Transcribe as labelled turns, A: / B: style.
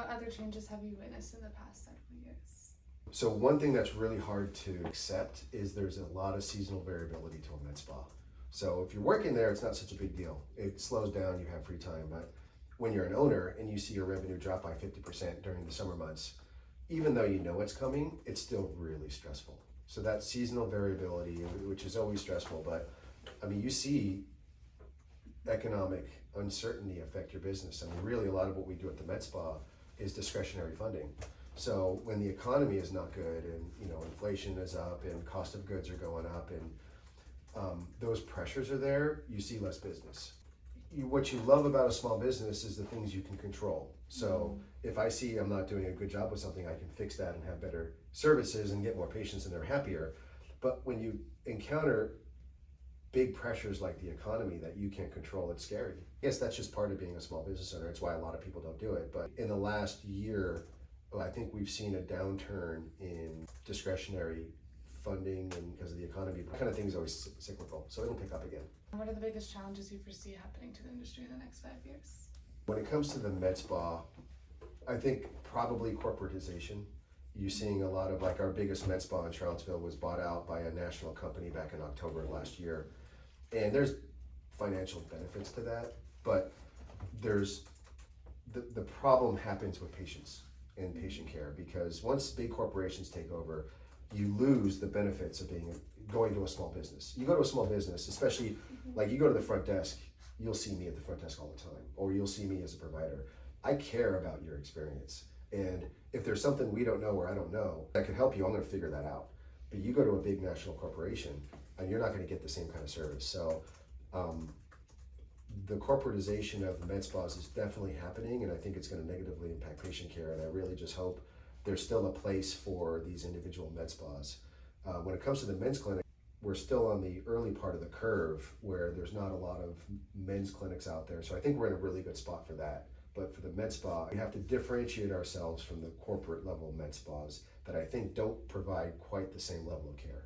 A: What other changes have you witnessed in the past several years?
B: So one thing that's really hard to accept is there's a lot of seasonal variability to a med spa. So if you're working there, it's not such a big deal. It slows down, you have free time. But when you're an owner and you see your revenue drop by 50% during the summer months, even though you know it's coming, it's still really stressful. So that seasonal variability, which is always stressful, but I mean, you see economic uncertainty affect your business. I mean, really a lot of what we do at the med spa is discretionary funding. So when the economy is not good and inflation is up and cost of goods are going up and those pressures are there, you see less business. What you love about a small business is the things you can control. So if I see I'm not doing a good job with something, I can fix that and have better services and get more patients and they're happier. But when you encounter big pressures like the economy that you can't control, it's scary. Yes, that's just part of being a small business owner. It's why a lot of people don't do it. But in the last year, I think we've seen a downturn in discretionary funding, and because of the economy, kind of thing is always cyclical. So it'll pick up again.
A: What are the biggest challenges you foresee happening to the industry in the next 5 years?
B: When it comes to the med spa, I think probably corporatization. You're seeing a lot of, like, our biggest med spa in Charlottesville was bought out by a national company back in October of last year. And there's financial benefits to that, but there's the problem happens with patients and patient care, because once big corporations take over, you lose the benefits of going to a small business. You go to a small business, especially like you go to the front desk, you'll see me at the front desk all the time, or you'll see me as a provider. I care about your experience. And if there's something we don't know or I don't know that could help you, I'm gonna figure that out. But you go to a big national corporation and you're not gonna get the same kind of service. So the corporatization of med spas is definitely happening, and I think it's gonna negatively impact patient care. And I really just hope there's still a place for these individual med spas. When it comes to the men's clinic, we're still on the early part of the curve where there's not a lot of men's clinics out there. So I think we're in a really good spot for that. But for the med spa, we have to differentiate ourselves from the corporate level med spas that I think don't provide quite the same level of care.